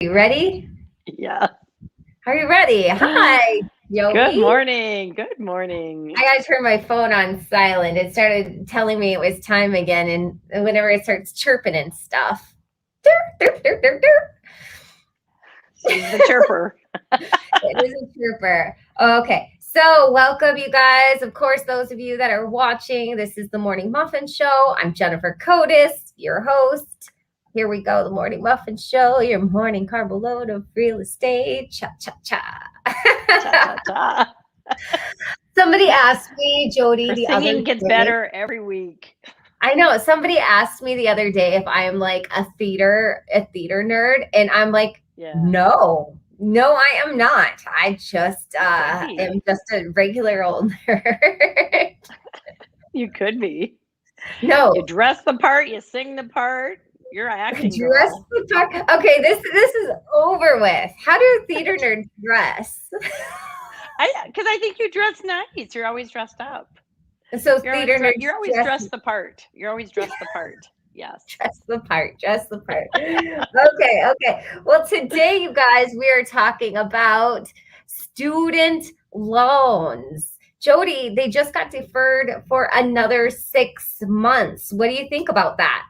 You ready? Yeah. Are you ready? Hi, Good Jody. morning. Good morning. I gotta turn my phone on silent. It started telling me it was time again, and whenever it starts chirping and stuff, dur, dur, dur, dur, dur. She's the chirper. It is a chirper. Okay, so welcome, you guys. Of course, those of you that are watching, this is the Morning Muffin Show. I'm Jennifer Cotis, your host. Here we go, the Morning Muffin Show, your morning carbo load of real estate. Cha cha cha. Cha cha cha. Somebody asked me, Jody, Her the other singing gets day. better every week. I know somebody asked me the other day if I am like a theater nerd, and I'm like, Yeah. no, I am not. I just You could am be. just a regular old nerd. You could be. You No, dress the part, you sing the part. You're an acting dress girl. the part. Okay, this is over with. How do theater nerds dress? Because I think you dress nice. You're always dressed up. So theater nerds You're always dress dressed the part. You're always dressed the part. Yes. Dress the part, dress the part. Okay. Well, today, you guys, we are talking about student loans. Jody, they just got deferred for another 6 months. What do you think about that?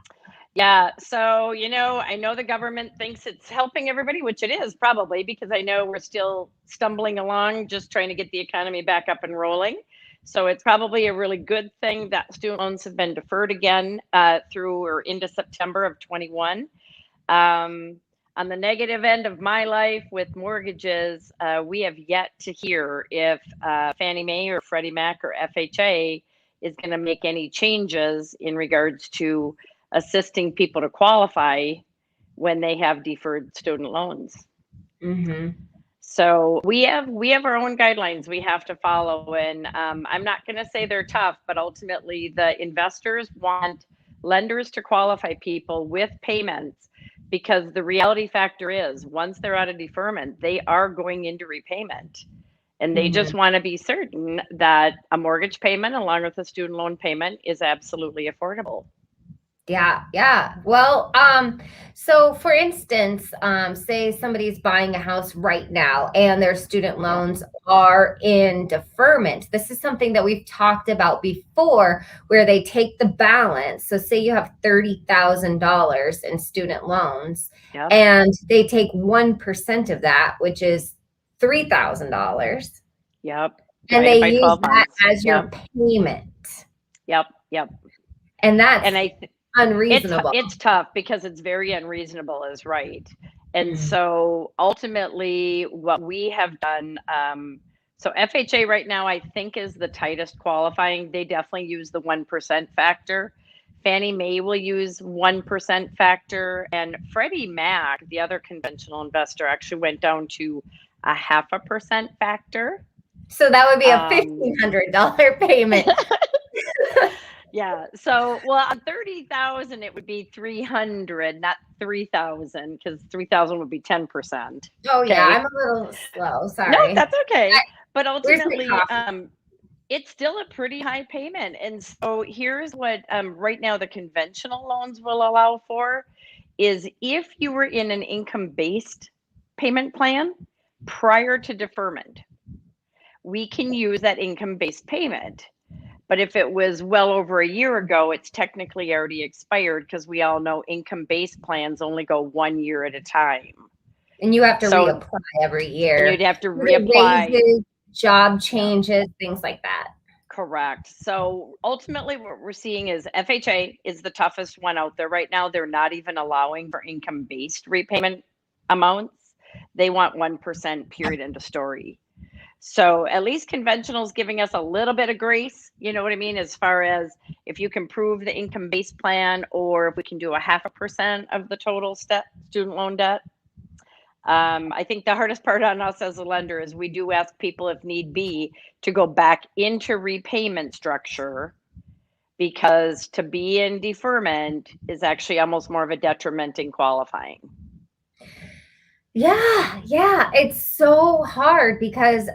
Yeah. So, I know the government thinks it's helping everybody, which it is probably because I know we're still stumbling along, just trying to get the economy back up and rolling. So, it's probably a really good thing that student loans have been deferred again through or into September of 21. Um, on the negative end of my life with mortgages, we have yet to hear if Fannie Mae or Freddie Mac or FHA is going to make any changes in regards to assisting people to qualify when they have deferred student loans. Mm-hmm. So we have our own guidelines we have to follow, and I'm not going to say they're tough, but ultimately the investors want lenders to qualify people with payments because the reality factor is once they're out of deferment, they are going into repayment. And they Mm-hmm. just want to be certain that a mortgage payment along with a student loan payment is absolutely affordable. Yeah. Well, so for instance, say somebody's buying a house right now and their student Yeah. loans are in deferment. This is something that we've talked about before, where they take the balance. So say you have $30,000 in student loans, Yep. and they take 1% of that, which is $3,000, Yep. and Divide they it by use 12 that months. as your Yep. payment. Yep. Yep. And that's And unreasonable. it's tough because it's very unreasonable is right. And Mm. so ultimately what we have done, so FHA right now I think is the tightest qualifying. They definitely use the 1% factor. Fannie Mae will use 1% factor, and Freddie Mac, the other conventional investor, actually went down to a 0.5% factor. So that would be a um, $1,500 payment. Yeah. So, well, on 30,000, it would be 300, not 3,000, because 3,000 would be 10%. Oh yeah, Okay. I'm a little slow. No, Sorry. that's okay. But Where's my ultimately, coffee? it's still a pretty high payment. And so here's what right now the conventional loans will allow for is if you were in an income based payment plan prior to deferment, we can use that income based payment. But if it was well over a year ago, it's technically already expired because we all know income based plans only go 1 year at a time. And you have to So, reapply every and year. you'd have to reapply. Raises, job Yeah, changes, things like that. correct. So ultimately, what we're seeing is FHA is the toughest one out there right now. They're not even allowing for income based repayment amounts. They want 1% period end of story. So at least conventional is giving us a little bit of grace, you know what I mean, as far as if you can prove the income based plan or if we can do a 0.5% of the total student loan debt. I think the hardest part on us as a lender is we do ask people if need be to go back into repayment structure because to be in deferment is actually almost more of a detriment in qualifying. Yeah. It's so hard because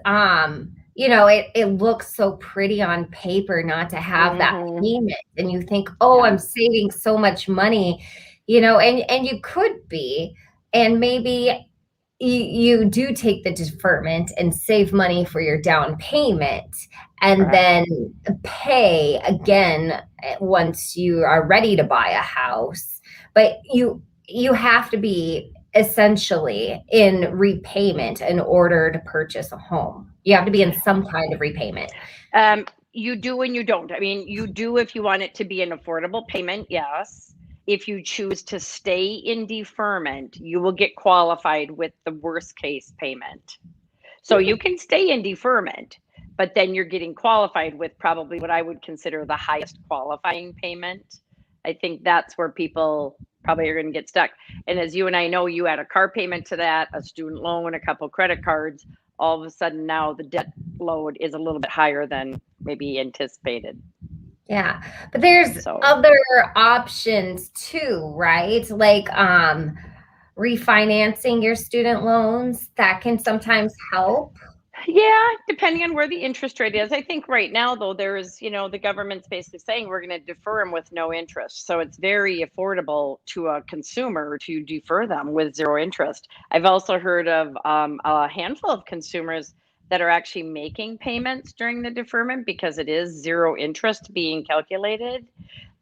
it looks so pretty on paper not to have that Mm-hmm. payment. And you think, oh, Yeah. I'm saving so much money, and you could be. and maybe you do take the deferment and save money for your down payment and Correct. then pay again once you are ready to buy a house. But you have to be essentially in repayment in order to purchase a home. You have to be in some kind of repayment. You do and you don't. I mean, you do if you want it to be an affordable payment, yes. If you choose to stay in deferment, you will get qualified with the worst case payment. So you can stay in deferment, but then you're getting qualified with probably what I would consider the highest qualifying payment. I think that's where people probably are going to get stuck. And as you and I know, you add a car payment to that, a student loan, a couple credit cards. All of a sudden now the debt load is a little bit higher than maybe anticipated. Yeah, but there's other options too, right? Like refinancing your student loans, that can sometimes help. Yeah, depending on where the interest rate is. I think right now, though, there's, the government's basically saying we're going to defer them with no interest. So it's very affordable to a consumer to defer them with zero interest. I've also heard of a handful of consumers that are actually making payments during the deferment because it is zero interest being calculated,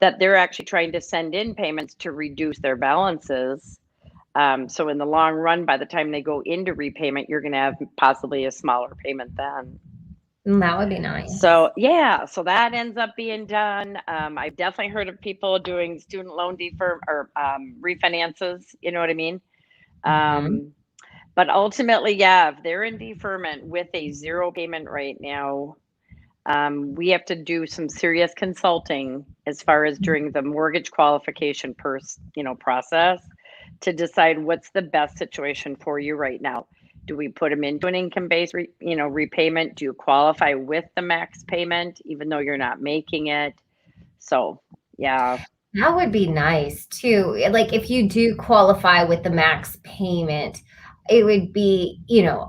that they're actually trying to send in payments to reduce their balances. So in the long run, by the time they go into repayment, you're going to have possibly a smaller payment then. That would be nice. So yeah, so that ends up being done. I've definitely heard of people doing student loan defer or refinances. You know what I mean? But ultimately, yeah, if they're in deferment with a zero payment right now, we have to do some serious consulting as far as during the mortgage qualification process to decide what's the best situation for you right now. Do we put them into an income-based, repayment? Do you qualify with the max payment, even though you're not making it? So, yeah. That would be nice too. Like if you do qualify with the max payment, it would be,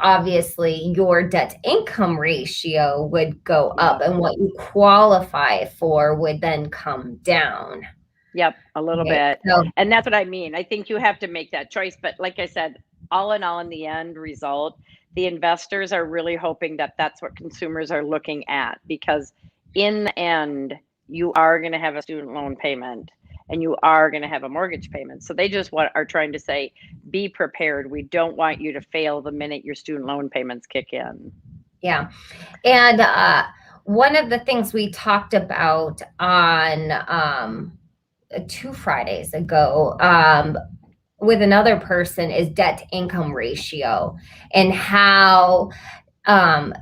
obviously your debt income ratio would go up and what you qualify for would then come down. Yep, a little bit. So, and that's what I mean. I think you have to make that choice. But like I said, all in all, in the end result, the investors are really hoping that that's what consumers are looking at, because in the end, you are going to have a student loan payment and you are going to have a mortgage payment. So they just are trying to say, be prepared. We don't want you to fail the minute your student loan payments kick in. Yeah. And one of the things we talked about on 2 Fridays ago with another person is debt income ratio, and how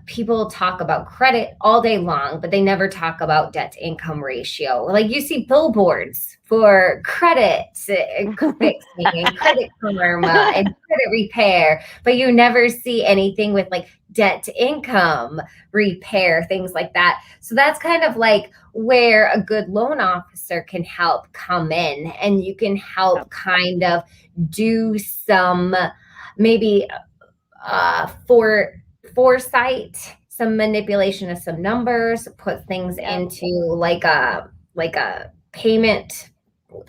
people talk about credit all day long, but they never talk about debt income ratio. Like you see billboards for credit fixing and credit karma and credit repair, but you never see anything with like debt income repair, things like that. So that's kind of like where a good loan officer can help come in, and you can help kind of do some maybe foresight, some manipulation of some numbers, put things into like a payment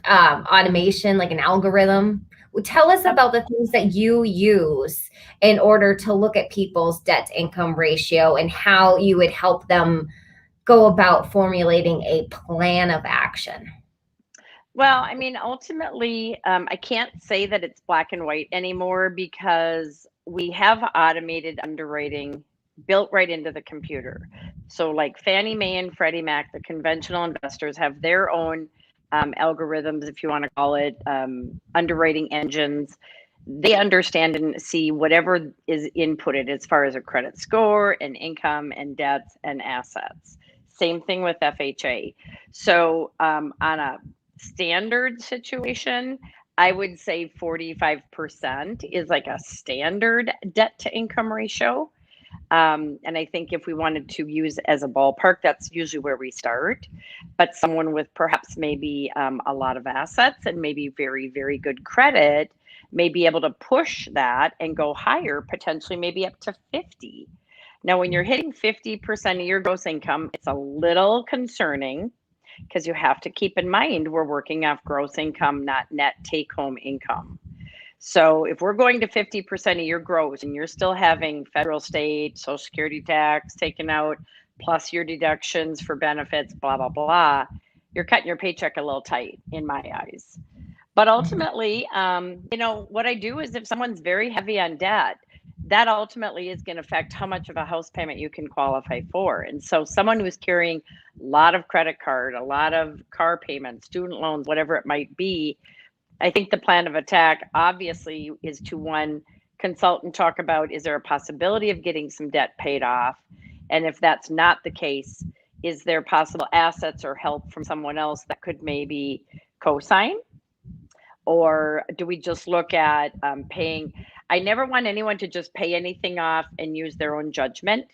automation, like an algorithm. Tell us about the things that you use in order to look at people's debt income ratio and how you would help them go about formulating a plan of action. Well, I mean, ultimately, I can't say that it's black and white anymore, because we have automated underwriting built right into the computer. So like Fannie Mae and Freddie Mac, the conventional investors have their own algorithms, if you want to call it, underwriting engines. They understand and see whatever is inputted as far as a credit score and income and debts and assets. Same thing with FHA. So on a standard situation, I would say 45% is like a standard debt to income ratio. And I think if we wanted to use as a ballpark, that's usually where we start. But someone with perhaps maybe a lot of assets and maybe very, very good credit may be able to push that and go higher, potentially maybe up to 50. Now, when you're hitting 50% of your gross income, it's a little concerning, because you have to keep in mind we're working off gross income, not net take-home income. So if we're going to 50% of your gross and you're still having federal, state, social security tax taken out, plus your deductions for benefits, blah, blah, blah, you're cutting your paycheck a little tight in my eyes. But ultimately, what I do is if someone's very heavy on debt, that ultimately is going to affect how much of a house payment you can qualify for. And so someone who's carrying a lot of credit card, a lot of car payments, student loans, whatever it might be, I think the plan of attack obviously is to one, consult and talk about, is there a possibility of getting some debt paid off? And if that's not the case, is there possible assets or help from someone else that could maybe co-sign? Or do we just look at paying? I never want anyone to just pay anything off and use their own judgment.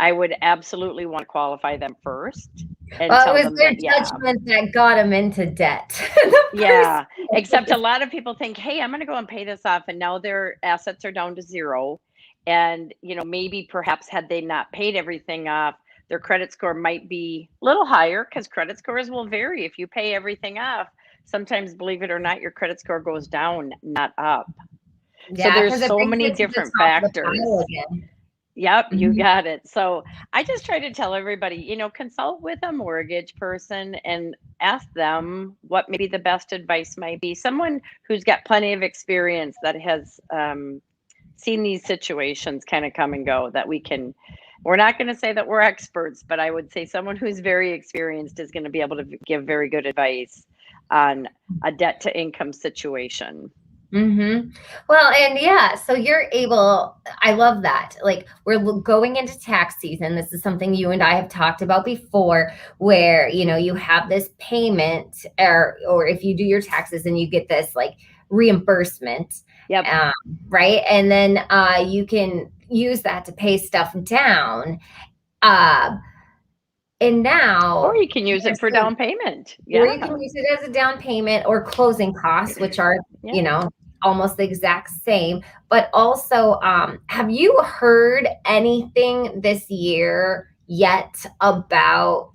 I would absolutely want to qualify them first. And well, it was their judgment that got them into debt. Yeah, except a lot of people think, hey, I'm going to go and pay this off. And now their assets are down to zero. And, maybe perhaps had they not paid everything off, their credit score might be a little higher because credit scores will vary. If you pay everything off, sometimes, believe it or not, your credit score goes down, not up. Yeah, so there's so many different factors. Yep, you got it. So I just try to tell everybody, consult with a mortgage person and ask them what maybe the best advice might be. Someone who's got plenty of experience that has seen these situations kind of come and go, that we're not going to say that we're experts, but I would say someone who's very experienced is going to be able to give very good advice on a debt to income situation. Well, and yeah, so you're able, I love that. Like, we're going into tax season. This is something you and I have talked about before, where, you have this payment or if you do your taxes and you get this like reimbursement. Yep. Right. And then you can use that to pay stuff down. And now, or you can use it for down payment. Yeah. Or you can use it as a down payment or closing costs, which are, almost the exact same. But also, have you heard anything this year yet about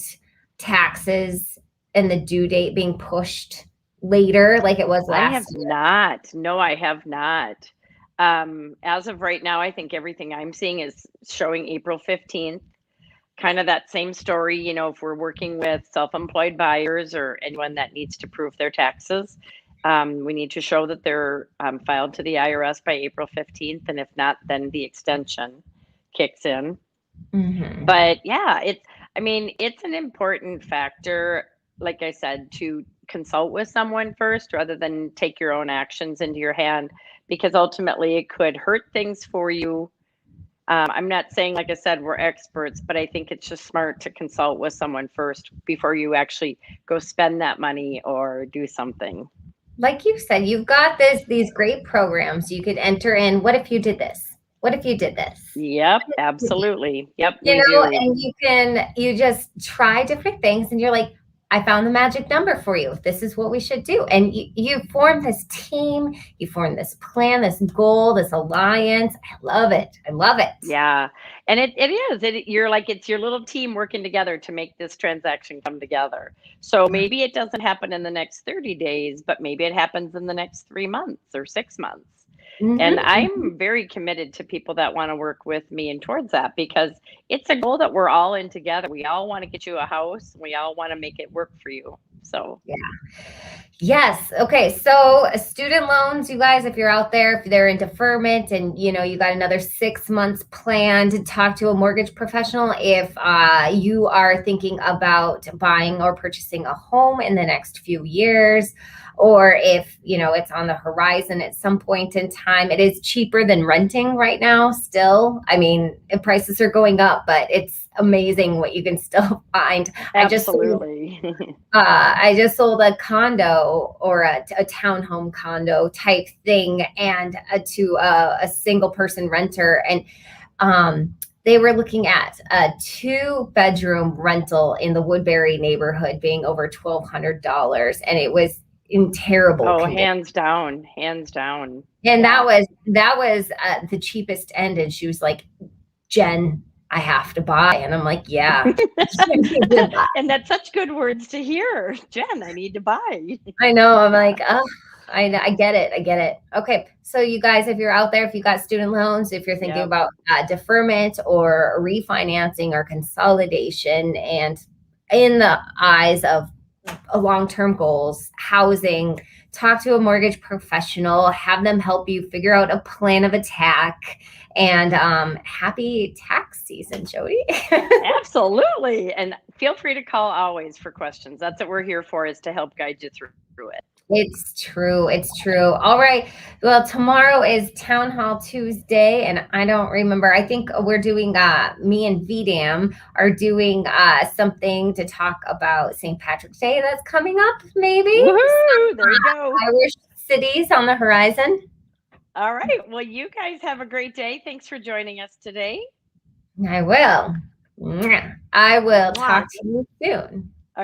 taxes and the due date being pushed later like it was last year? I have not. No, I have not. As of right now, I think everything I'm seeing is showing April 15th. Kind of that same story, if we're working with self-employed buyers or anyone that needs to prove their taxes, we need to show that they're filed to the IRS by April 15th. And if not, then the extension kicks in. But yeah, it's an important factor, like I said, to consult with someone first rather than take your own actions into your hand, because ultimately it could hurt things for you. I'm not saying, like I said, we're experts, but I think it's just smart to consult with someone first before you actually go spend that money or do something. Like you said, you've got these great programs you could enter in. What if you did this? What if you did this? Yep, absolutely. Yep. And you just try different things and you're like, I found the magic number for you. This is what we should do. And you form this team, you form this plan, this goal, this alliance. I love it. I love it. Yeah. And it is. You're like, it's your little team working together to make this transaction come together. So maybe it doesn't happen in the next 30 days, but maybe it happens in the next 3 months or 6 months. And I'm very committed to people that want to work with me and towards that, because it's a goal that we're all in together. We all want to get you a house. We all want to make it work for you. So, yeah. Yes. Okay. So student loans, you guys, if you're out there, if they're in deferment and, you got another 6 months planned, to talk to a mortgage professional. If you are thinking about buying or purchasing a home in the next few years, or if, it's on the horizon at some point in time, it is cheaper than renting right now still. Prices are going up, but it's amazing what you can still find. Absolutely. I just sold a condo or a townhome condo type thing and to a single person renter. And they were looking at a 2-bedroom rental in the Woodbury neighborhood being over $1,200. And it was in terrible condition. hands down. And that was the cheapest end. And she was like, Jen, I have to buy. And I'm like, yeah. And that's such good words to hear. Jen, I need to buy. I know. I'm like, oh, I get it. I get it. Okay. So you guys, if you're out there, if you got student loans, if you're thinking Yep. about deferment or refinancing or consolidation, and in the eyes of long-term goals, housing, talk to a mortgage professional, have them help you figure out a plan of attack. And happy tax season, Jody. Absolutely. And feel free to call always for questions. That's what we're here for, is to help guide you through it. It's true. It's true. All right. Well, tomorrow is Town Hall Tuesday, and I don't remember. I think we're doing, me and VDAM are doing something to talk about St. Patrick's Day that's coming up, maybe. Woohoo! There you go. Irish cities on the horizon. All right. Well, you guys have a great day. Thanks for joining us today. I will. I will talk to you soon.